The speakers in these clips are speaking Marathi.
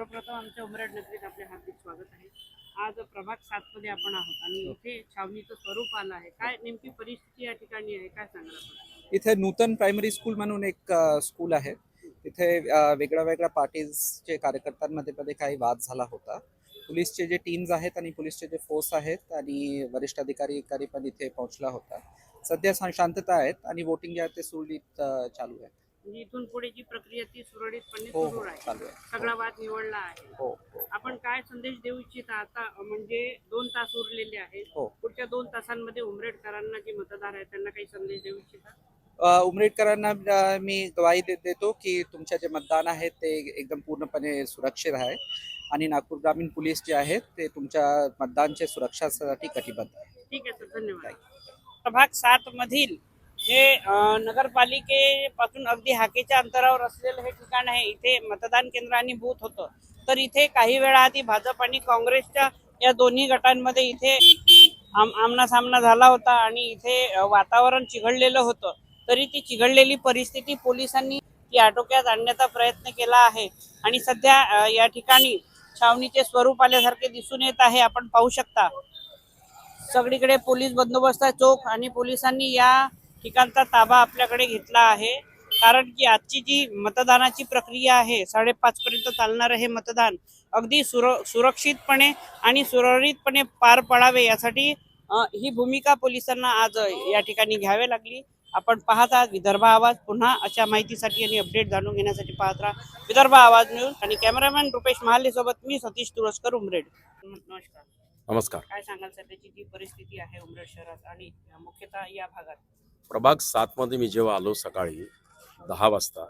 सर्वप्रथम आमच्या उमरेड नगरीत आपले हार्दिक स्वागत आहे। आज प्रभाग 7 मध्ये आपण आहोत आणि इथे छावणीचं स्वरूप आलं आहे। काय नेमकी परिस्थिती या ठिकाणी आहे, काय सांगाल आपण? इथे नूतन प्रायमरी स्कूल म्हणून एक स्कूल आहे। तिथे वेगळ्या वेगळ्या पार्टीजचे कार्यकर्त्यांमध्ये काही वाद झाला होता। पोलीसचे जे टीम्स आहेत आणि पोलीसचे जे फोर्स आहेत आणि वरिष्ठ अधिकारी पण इथे पोहोचला होता। सध्या शांतता आहेत आणि वोटिंग जे आहे ते सुरळीत चालू आहे। म्हणजे इथून पुढे जी प्रक्रिया ती सुरळीतपणे हो सुरू आहे, चालू आहे। सगळा वाद निवडला आहे। हो हो आपण काय संदेश देऊ इच्छिता? आता म्हणजे 2 तास उरलेले आहेत, हो पुढच्या 2 तासांमध्ये उमरेडकरांना जे मतदार आहेत त्यांना काही संदेश देऊ इच्छिता? उमरेडकरांना मी ग्वाही देतो की तुमचे जे मतदान आहे ते एकदम पूर्णपणे सुरक्षित आहे आणि नागपूर ग्रामीण पोलीस जे आहेत ते तुमच्या मतदानच्या सुरक्षेसाठी कटिबद्ध आहे। ठीक आहे सर, धन्यवाद। प्रभाग 7 मधील हे नगरपालिकेपासून अगदी हाकेच्या अंतरावर असलेलं हे ठिकाण आहे। इथे मतदान केंद्र आणि बूथ होतं, तर इथे काही वेळा आधी भाजप आणि काँग्रेसच्या या दोन्ही गटांमध्ये इथे आमना सामना झाला होता आणि इथे वातावरण चिघळलेलं होतं। तरी ती चिघळलेली परिस्थिती पोलिसांनी ती आटोक्यात आणण्याचा प्रयत्न केला आहे आणि सध्या या ठिकाणी छावणीचे स्वरूप आल्यासारखे दिसून येत आहे। आपण पाहू शकता सगळीकडे पोलीस बंदोबस्त आहे चोख आणि पोलिसांनी या ठिकाणचा ताबा आपल्याकडे घेतला आहे। कारण की आजची जी मतदानाची प्रक्रिया आहे 5:30 पर्यंत चालणारं हे मतदान अगदी सुरक्षितपणे आणि सुरळीतपणे पार पडावे यासाठी ही भूमिका पोलिसांना आज या ठिकाणी घ्यावी लागली। आपण पाहत आहात विदर्भ आवाज। पुन्हा अशा माहितीसाठी आणि अपडेट जाणून घेण्यासाठी पाहत राहा विदर्भ आवाज न्यूज आणि कॅमेरामॅन रुपेश महाले सोबत मी सतीश तुरस्कर, उमरेड। नमस्कार। नमस्कार। काय सांगाल सध्याची जी परिस्थिती आहे उमरेड शहरात आणि मुख्यतः या भागात? प्रभाग 7 मध्ये मी जेव्हा आलो सकाळी 10 वाजता,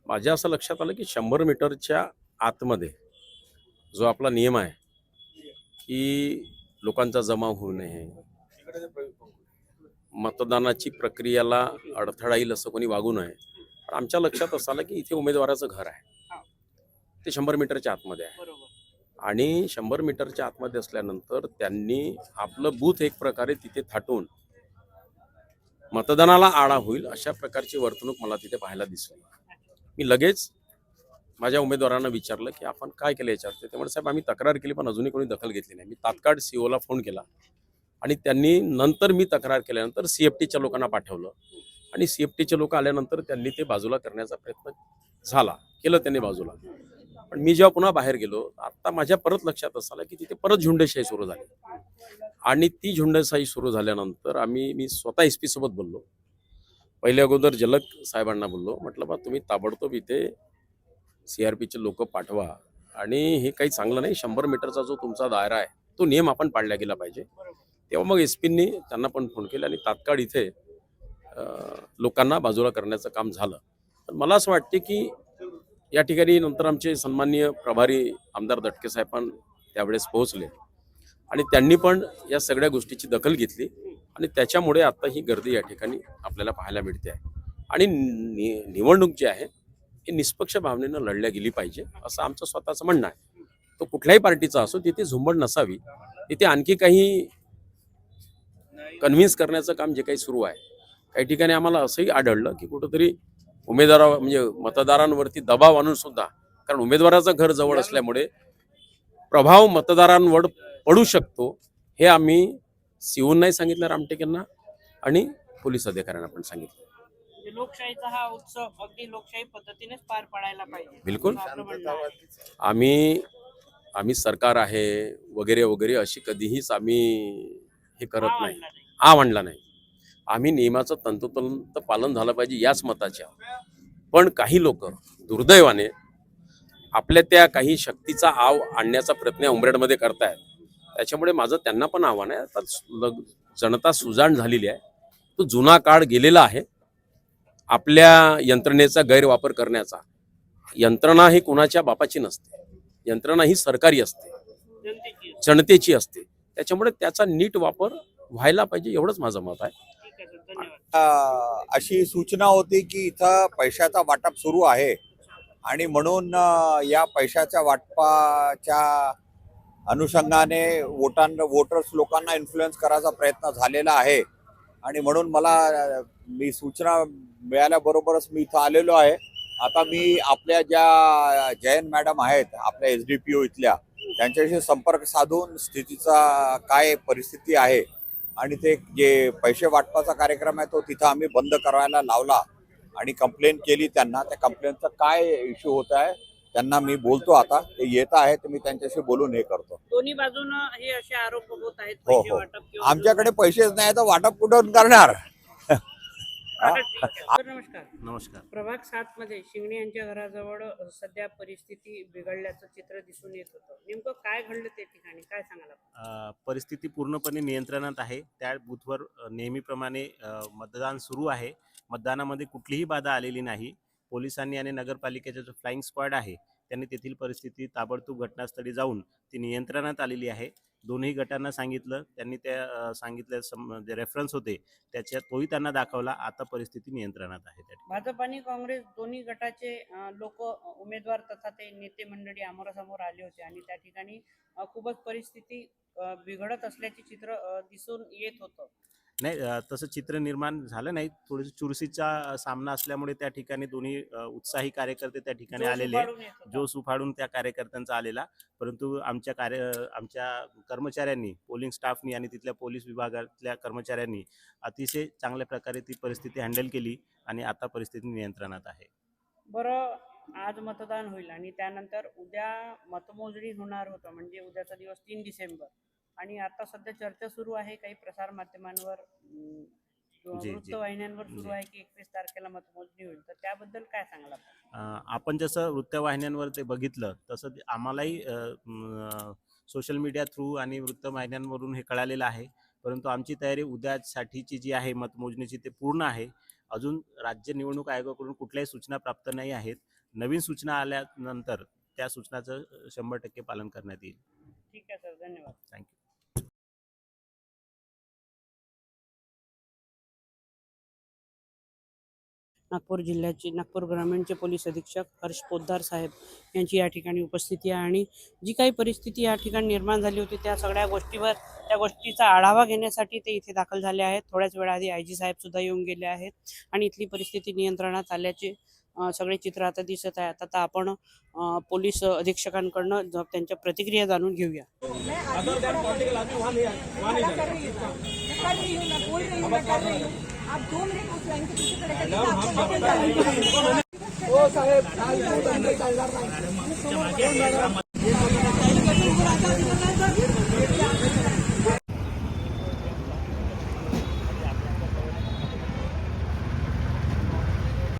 माझ्या असं लक्षात आलं की 100 मीटरच्या आतमध्ये जो आपला नियम आहे की लोकांचा जमाव होऊ नये, मतदानाची प्रक्रियेला अडथळा येईल असं कोणी वागू नये, पण आमच्या लक्षात असं आलं की इथे उमेदवाराचं घर आहे, ते 100 मीटरच्या आतमध्ये आहे आणि 100 मीटरच्या आतमध्ये असल्यानंतर त्यांनी आपलं बूथ एक प्रकारे तिथे थाटून मतदानाला आळा होईल अशा प्रकारची वर्तणूक मला तिथे पाहायला दिसली। मी लगेच माझ्या उमेदवारांना विचारलं की आपण काय केलं याच्यावर? ते म्हणजे साहेब आम्ही तक्रार केली पण अजूनही कोणी दखल घेतली नाही। मी तात्काळ सीओला फोन केला आणि त्यांनी नंतर मी तक्रार केल्यानंतर सीएफटीच्या लोकांना पाठवलं आणि सीएफटीचे लोक आल्यानंतर त्यांनी ते बाजूला करण्याचा प्रयत्न केलं त्यांनी बाजूला। पण मी जेव्हा पुन्हा बाहेर गेलो आता माझ्या परत लक्षात असं आलं की तिथे परत झुंडशाही सुरू झाली आणि ती झुंडशाही सुरू झाल्यानंतर मी स्वतः एसपी सोबत बोललो। पहिले अगोदर जलक साहेबांना बोललो, म्हटलं बा तुम्ही ताबडतोब इथे सीआरपीचे लोक पाठवा आणि हे काही चांगलं नाही, 100 मीटरचा जो तुमचा दायरा आहे तो नियम आपण पाळला गेला पाहिजे। तेव्हा मग एसपींनी त्यांना पण फोन केला आणि तात्काळ इथे लोकांना बाजूला करण्याचं काम झालं। पण मला असं वाटते की या ठिकाणी नंतर आमचे सन्माननीय प्रभारी आमदार दटके साहेब पण त्यावेळेस पोहोचले आणि त्यांनी पण या सगळ्या गोष्टीची दखल घेतली आणि त्याच्यामुळे आता ही गर्दी या ठिकाणी आपल्याला पाहायला मिळते आहे आणि निवडणूक जी आहे ही निष्पक्ष भावनेनं लढल्या गेली पाहिजे असं आमचं स्वतःचं म्हणणं आहे। तो कुठल्याही पार्टीचा असो, तिथे झुंबड नसावी, तिथे आणखी काही कन्व्हिन्स करण्याचं काम जे काही सुरू आहे। काही ठिकाणी आम्हाला असंही आढळलं की कुठंतरी म्हणजे मतदारांवरती दबाव आणून सुद्धा, कारण उमेदवाराचं घर जवळ असल्यामुळे प्रभाव मतदारांवर पडू शकतो, हे आम्ही सीओंनाही सांगितलं रामटेकेंना आणि पोलीस अधिकाऱ्यांना पण सांगितलं। लोकशाहीचा हा उत्सव अगदी लोकशाही पद्धतीनेच पार पडायला पाहिजे। बिलकुल। आम्ही सरकार आहे वगैरे वगैरे अशी कधीहीच आम्ही हे करत नाही, आणला नाही। आम्ही नियमाचं तंतोतंत पालन झालं पाहिजे याच मताच्या। पण काही लोक दुर्दैवाने आपल्या त्या काही शक्तीचा आव आणण्याचा प्रयत्न उमरेडमध्ये करतायत। त्याच्यामुळे माझं त्यांना पण आव्हान आहे, आता जनता सुजाण झालेली आहे, तो जुना काळ गेलेला आहे आपल्या यंत्रणेचा गैरवापर करण्याचा। यंत्रणा ही कुणाच्या बापाची नसते, यंत्रणा ही सरकारी असते, जनतेची असते, त्याच्यामुळे त्याचा नीट वापर व्हायला पाहिजे एवढंच माझं मत आहे। अशी सूचना होती की इथं पैशाचा वाटप सुरू आहे आणि म्हणून या पैशाच्या वाटपाच्या अनुषंगाने वोटर्स लोकांना इन्फ्लुएन्स करायचा प्रयत्न झालेला आहे आणि म्हणून मी सूचना मिळाल्याबरोबरच मी इथं आलेलो आहे आता मी आपल्या ज्या जयंत मॅडम आहेत आपल्या SDPO इथल्या त्यांच्याशी संपर्क साधून स्थितीचा काय परिस्थिती आहे आणि ते जे पैसे वाटपाचा कार्यक्रम आहे तो तिथं आम्ही बंद करायला लावला आणि कंप्लेंट केली त्यांना. त्या कंप्लेंटचा काय इश्यू होत आहे त्यांना मी बोलतो. आता ते येत आहे तर मी त्यांच्याशी बोलून हे करतो. दोन्ही बाजूनं हे असे आरोप होत आहेत हो, पैसे हो. वाटप किंवा आमच्याकडे पैसेच नाही तर वाटप कुठून करणार. ठीक आहे. सर, नमस्कार. नमस्कार. प्रभाग 7 मध्ये शिंगणे यांच्या घराजवळ सध्या परिस्थिती बिघडल्याचं चित्र दिसून येत होतं. नेमकं काय घडलं त्या ठिकाणी, काय सांगाल आपण? परिस्थिती पूर्णपणे नियंत्रणात आहे. त्या बूथवर नेहमीप्रमाणे मतदान सुरू आहे. मतदानामध्ये कुठलीही बाधा आलेली नाही. पोलिसांनी आणि नगरपालिकेचा जो फ्लाइंग स्क्वॉड आहे त्यांनी तेथील परिस्थिती ताबडतोब घटनास्थळी जाऊन ती नियंत्रणात आलेली आहे. दोन्ही गटांना सांगितलं, त्यांनी त्या सांगितलं जे रेफरन्स होते त्याच्यात तोही त्यांना दाखवला. आता परिस्थिती नियंत्रणात आहे. त्या भाजप आणि काँग्रेस दोन्ही गटाचे लोक उमेदवार तथा ते नेते मंडळी आमोरासमोर आले होते आणि त्या ठिकाणी खूपच परिस्थिती बिघडत असल्याचे चित्र दिसून येत होतं. नाही, तसं चित्र निर्माण झालं नाही. थोडंसं चुरशीचा सामना असल्यामुळे त्या ठिकाणी दोन्ही उत्साही कार्यकर्ते त्या ठिकाणी जोश आलेले, उफाळून येत होता. जोश उफाळून त्या कार्यकर्त्यांचा आलेला. परंतु आमच्या कर्मचाऱ्यांनी, पोलिंग स्टाफनी आणि तिथल्या पोलीस विभागातल्या कर्मचाऱ्यांनी अतिशय चांगल्या प्रकारे ती परिस्थिती हँडल केली आणि आता परिस्थिती नियंत्रणात आहे. बरं, आज मतदान होईल आणि त्यानंतर उद्या मतमोजणी होणार होतं, म्हणजे उद्याचा दिवस 3 डिसेंबर आणि आता सध्या चर्चा सुरू आहे काही प्रसार माध्यमांवर, जी. वृत्तवाहिन्यांवर सुरू जी. आहे की 21 तारखेला मतमोजणी होईल. तर त्याबद्दल काय सांगाल आपण? आपण जसं वृत्तवाहिन्यांवर ते बघितलं तसं आम्हालाही सोशल मीडिया थ्रू आणि वृत्तवाहिन्यांवरून हे कळालेलं आहे. परंतु आमची तयारी उद्यासाठीची जी आहे मतमोजणीची ते पूर्ण आहे. अजून राज्य निवडणूक आयोगाकडून कुठल्याही सूचना प्राप्त नाही आहेत. नवीन सूचना आल्यानंतर त्या सूचनाचं 100% पालन करण्यात येईल. ठीक आहे सर, धन्यवाद. थँक्यू. नागपूर जिल्ह्याचे, नागपूर ग्रामीणचे पोलीस अधीक्षक हर्ष पोद्दार साहेब यांची या ठिकाणी उपस्थिती आहे आणि जी काही परिस्थिती या ठिकाणी निर्माण झाली होती त्या सगळ्या गोष्टीवर, त्या गोष्टीचा आढावा घेण्यासाठी ते इथे दाखल झाले आहेत. थोड्याच वेळाआधी IG साहेब सुद्धा येऊन गेले आहेत आणि इथली परिस्थिती नियंत्रणात आल्याचे सगळे चित्र आता दिसत आहे. आता आपण पोलीस अधीक्षकांकडनं त्यांच्या प्रतिक्रिया जाणून घेऊया. आप 2 मिनट उस लाइन के पीछे खड़े करिए, आपको बबल डालेंगे। ओ साहेब, अंदर चल रहा है।